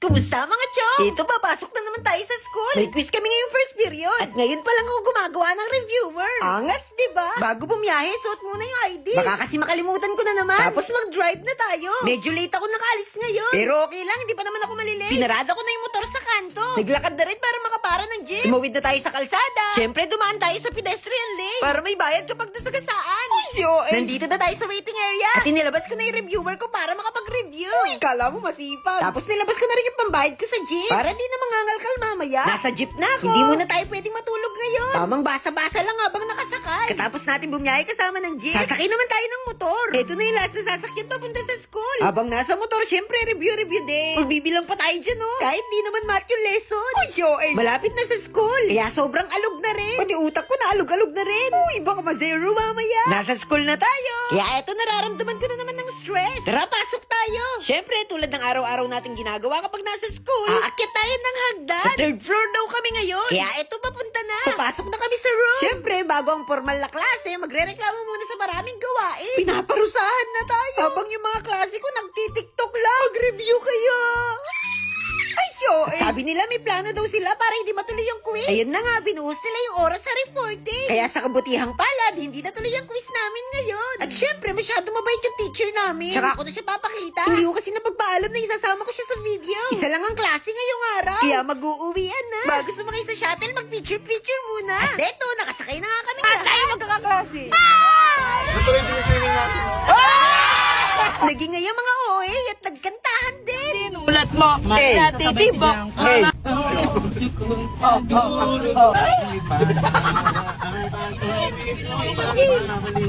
Kumusta mga chong? Ito, papasok na naman tayo sa school. May quiz kami ngayong first period. At ngayon pa lang ako gumagawa ng reviewer. Angas, diba? Bago bumiyahe, suot muna yung ID. Baka kasi makalimutan ko na naman. Tapos mag-drive na tayo. Medyo late ako nakaalis ngayon. Pero okay lang, hindi pa naman ako malilate. Pinarada ko na yung motor sa kanto. Naglakad na rin para makapara ng jeep. Tumawid na tayo sa kalsada. Siyempre, dumaan tayo sa pedestrian lane. Para may bayad kapag nasagasaan. Nandito na tayo sa waiting area. At inilabas ko na yung reviewer ko para makapag-review. Uy, kala mo masipag. Tapos nilabas ko na rin yung pambayad ko sa jeep. Para di na mangangalkal mamaya. Nasa jeep na ako. Hindi muna tayo pwedeng matulog ngayon. Tamang basa-basa lang habang nakasakay. Katapos natin bumiyahe kasama ng jeep. Sasakay naman tayo ng motor. Ito na yung last na sasakyan papunta sa school. Habang nasa motor, syempre review din. Magbibilang pa tayo dyan, oh. Kahit di naman math yung lesson. Uy, malapit na sa school. Kaya sobrang alog na rin. Pati utak ko na alog-alog na rin. Uy, baka ma-zero mamaya. Nasa school na tayo. Kaya eto, nararamdaman ko na naman ng stress. Tara, pasok tayo. Syempre, tulad ng araw-araw natin ginagawa kapag nasa school, aakyat tayo ng hagdan. Sa third floor daw kami ngayon. Kaya eto, papunta na. Papasok na kami sa room. Syempre, bago ang formal na klase, magre-reklamo muna sa maraming gawain. Pinaparusahan na tayo. Habang yung mga klase ko nagtitiktok lang. Mag-review kayo. Ay, sabi nila may plano daw sila para hindi matuloy yung quiz. Ayun na nga, binuhos nila yung oras sa reporting. Kaya sa kabutihang palad, hindi natuloy yung quiz namin ngayon. At syempre, masyado mabait yung teacher namin. Tsaka ako na siya papakita. Hindi ko kasi napagpaalam na isasama ko siya sa video. Isa lang ang klase ngayong araw. Kaya mag-uuwian na. Bago sumakay sa shuttle, mag-picture-picture muna. At eto, nakasakay na nga kami lahat. Tayo magkakaklase. Natuloy din yung swimming natin. Naging ngayon mga OA at nagkantahan din. Ulat mo, natitibok. Hey!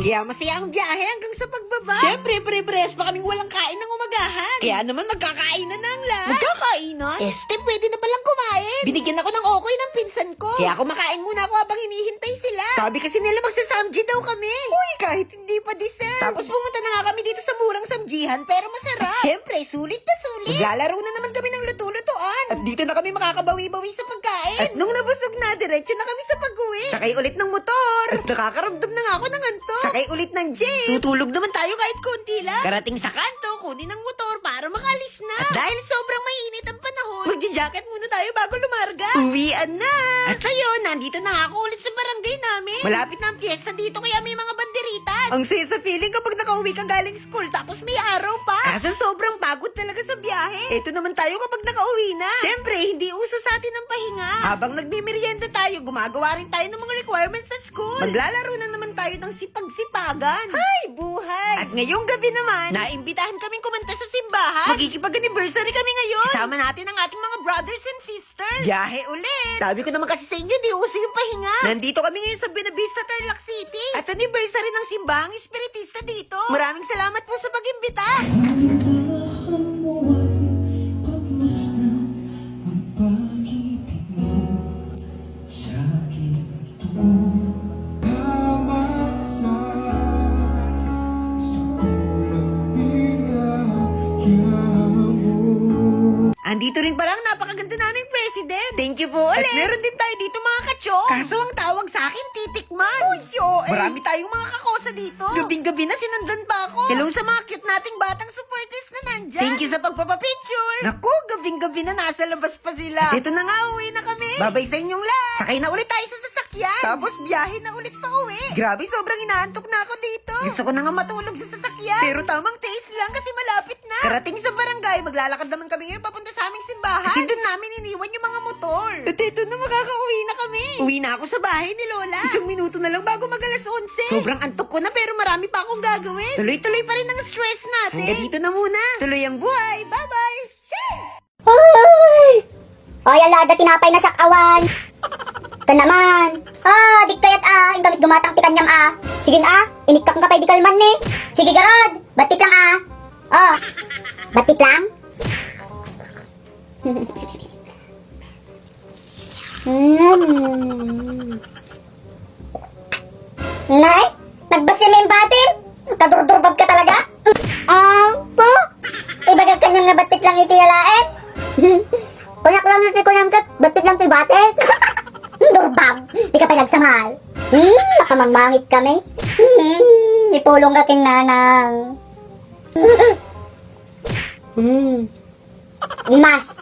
Kaya masaya ang biyahe hanggang sa pagbaba. Siyempre, pre-press pa kaming walang kain ng umagahan. Kaya naman magkakainan na ang lahat. Magkakainan? Pwede na palang kumain. Binigyan ako ng okay ng pinsan ko. Kaya kumakain muna ako habang hinihintay sila. Sabi kasi nila magsasamji daw kami. Uy, kahit hindi pa dessert. Tapos pumunta na nga kami dito sa murang samjihan pero masarap. At syempre, sulit na sulit. Maglalaro na naman kami ng luto-lutoan. At dito na kami makakabawi-bawi sa pagkain. At nung nabusog na, diretso na kami sa pag-uwi. Sakay ulit ng motor. At nakakaramdam na nga ako ng antok. Sakay ulit ng jeep. Tutulog naman tayo kahit konti lang. Karating sa kanto, kunin ng motor para makalis na. At dahil sobrang mainit ang panahon, magja-jacket muna tayo bago lumarga. Uwian na. At ngayon, nandito na ako ulit sa barangay namin. Malapit na ang piyesta dito kaya may mga banderitas. Ang saya sa feeling kapag nakauwi kang galing school tapos may araw pa. Kaso sobrang pagod talaga sa biyahe. Ito naman tayo kapag nakauwi na. Siyempre, hindi uso sa atin ang pahinga. Habang nagmimerienda tayo, gumagawa rin tayo ng mga requirements sa school. Maglalaro na naman tayo ng sipag-sipagan. Hay, buhay! At ngayong gabi naman, naimbitahan kaming kumanta sa simbahan. Magkikipag-anniversary kami ngayon. Kasama natin ang ating mga brothers and sisters. Biyahe ulit. Sabi ko naman kasi sa inyo, di uso yung pahinga. Nandito kami ngayon sa Buenavista, Tarlac City. At anniversary ng simbahang espiritista dito. Maraming salamat po sa pag-imbita. Andito rin parang napakaganda naming president. Thank you po ulit. At meron din tayo dito mga kachong. Kaso ang tawag sa akin, titikman. Uy, marami tayong mga kakosa dito. Gabing-gabi na sinundan pa ako. Hello sa mga cute nating batang supporters na nandyan. Thank you sa pagpapapicture. Naku, gabing-gabi na nasa labas pa sila. At ito na nga, uwi na kami. Babay sa inyong lahat. Sakay na ulit tayo sa sasakyan. Tapos biyahe na ulit pa uwi. Grabe, sobrang inaantok na ako dito. Gusto ko na nga matulog sa sasakyan. Pero tamang taste lang kasi malapit na. Karating sa barangay, maglalakad naman kami ngayon papunta sa aming simbahan. Kasi doon namin iniwan yung mga motor. At ito na, makakauwi na kami. Uwi na ako sa bahay ni Lola. Isang minuto na lang bago mag-alas 11. Sobrang antok ko na pero marami pa akong gagawin. Tuloy-tuloy pa rin ang stress natin. Hanggang dito na muna. Tuloy ang buhay. Bye-bye. Hoy! Hoy, alada, tinapay na sakawan. Ito naman. Di kayat ang gamit gumatang tikan niyam Sige na inikap ka pa, di kalman eh. Sige garod, batik lang batik lang. Nay, nagbasi mo yung batim? Kadurdurbab ka talaga? Po? Ibagag ka niyang nga batik lang itiyalain? Kunak lang natin ko niyang batik lang ito batik? Durbab, di ka pa nagsangal. Nakamangmangit kami. Ipulong ka king nanang. Limas,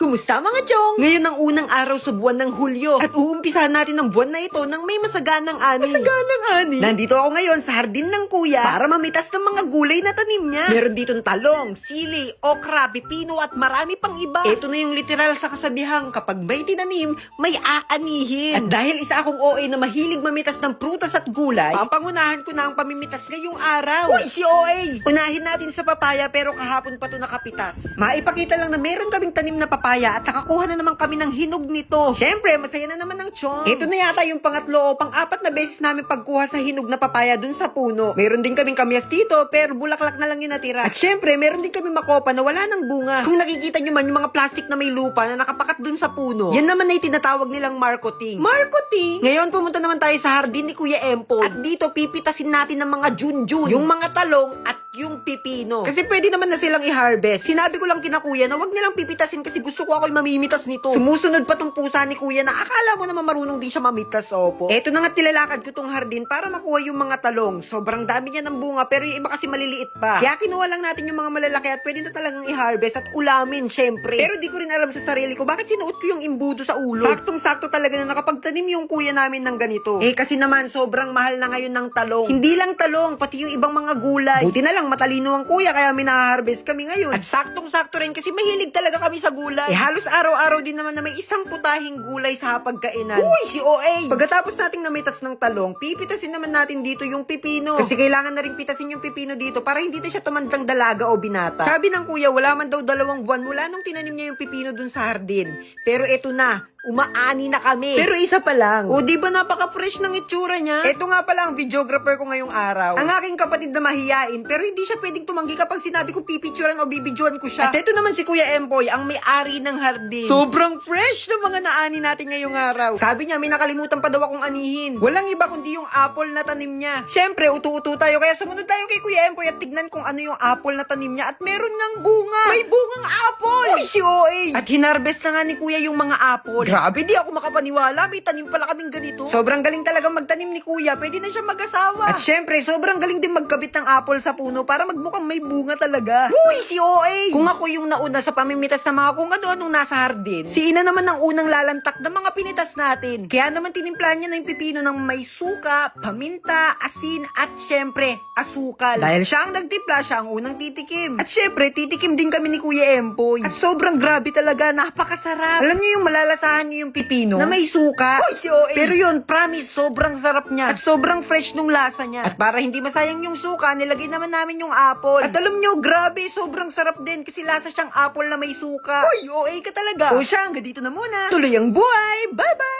Kumusta mga chong? Ngayon ang unang araw sa buwan ng Hulyo at uumpisahan natin ang buwan na ito ng may masaganang ani. Masaganang ani? Nandito ako ngayon sa hardin ng kuya para mamitas ng mga gulay na tanim niya. Meron ditong talong, sili, okra, pipino at marami pang iba. Ito na yung literal sa kasabihang kapag may tinanim, may aanihin. At dahil isa akong OA na mahilig mamitas ng prutas at gulay, papangunahan ko na ang pamimitas ngayong araw. Uy, si OA! Unahin natin sa papaya pero kahapon pa to nakapitas. Maipakita lang na meron kaming tanim na papaya at nakakuha na naman kami ng hinog nito. Syempre, masaya na naman ang chong. Ito na yata yung pangatlo o pang-apat na beses namin pagkuha sa hinog na papaya dun sa puno. Meron din kaming kamyas dito, pero bulaklak na lang yung natira. At syempre, meron din kami makopa na wala ng bunga. Kung nakikita nyo man yung mga plastic na may lupa na nakapakat dun sa puno, yan naman ay tinatawag nilang marketing. Marketing? Ngayon, pumunta naman tayo sa hardin ni Kuya Empoy. At dito, pipitasin natin ng mga junjun, yung mga talong at yung pipino. Kasi pwede naman na silang i-harvest. Sinabi ko lang kina kuya na wag nilang pipitasin kasi gusto ko ako'y mamimitas nito. Sumusunod pa tong pusa ni kuya na akala mo naman marunong din siya mamitas, opo. Eto na nga tilalakad ko tong hardin para makuha yung mga talong. Sobrang dami niya ng bunga pero yung iba kasi maliliit pa. Kaya kinuha lang natin yung mga malalaki at pwede na talagang i-harvest at ulamin, syempre. Pero di ko rin alam sa sarili ko bakit sinuot ko yung imbudo sa ulo. Saktong-sakto talaga na nakapagtanim yung kuya namin ng ganito. Eh kasi naman sobrang mahal na ngayon ng talong. Hindi lang talong, pati yung ibang mga gulay. Buti na lang matalino ang kuya kaya minaharvest kami ngayon. At saktong-sakto rin kasi mahilig talaga kami sa gulay. Eh halos araw-araw din naman na may isang putahing gulay sa hapagkainan. Uy, si OA! Pagkatapos nating namitas ng talong, pipitasin naman natin dito yung pipino. Kasi kailangan na rin pitasin yung pipino dito para hindi na siya tumandang dalaga o binata. Sabi ng kuya, wala man daw 2 buwan mula nung tinanim niya yung pipino dun sa hardin. Pero eto na, umaani na kami. Pero isa pa lang. O, di ba napaka-fresh ng itsura niya? Ito nga pala ang videographer ko ngayong araw. Ang aking kapatid na mahiyain, pero hindi siya pwedeng tumanggi kapag sinabi ko pipicturan o bibidyoan ko siya. At ito naman si Kuya Empoy, ang may-ari ng hardin. Sobrang fresh ng mga naani natin ngayong araw. Sabi niya, may nakalimutan pa daw akong anihin. Walang iba kundi yung apple na tanim niya. Siyempre, utu-utu tayo, kaya sumunod tayo kay Kuya Empoy at tignan kung ano yung apple na tanim niya. At meron ngang bunga. May bungang apple! Uy, si OA! At hinarvest na nga ni Kuya yung mga apple. Grabe, di ako makapaniwala. May tanim pala kaming ganito. Sobrang galing talaga magtanim ni Kuya. Pwede na siya mag-asawa. At syempre, sobrang galing din magkabit ng apple sa puno para magmukhang may bunga talaga. Uy, si OA! Kung ako yung nauna sa pamimitas ng mga kung ano-anong nasa hardin, si Ina naman ang unang lalantak ng mga pinitas natin. Kaya naman tinimplan niya na yung pipino ng may suka, paminta, asin, at syempre, asukal. Dahil siya ang nagtimpla, siya ang unang titikim. At syempre, titikim din kami ni Kuya Empoy. At sobrang grabe talaga, napakasarap. Alam niyo yung malalasahan niyo yung pipino na may suka. Uy, si OA. Pero yun, promise, sobrang sarap niya. At sobrang fresh nung lasa niya. At para hindi masayang yung suka, nilagay naman namin yung apple. At alam niyo, grabe, sobrang sarap din kasi lasa siyang apple na may suka. Uy, OA ka talaga. O siya, hanggang dito na muna. Tuloy ang buhay. Bye-bye!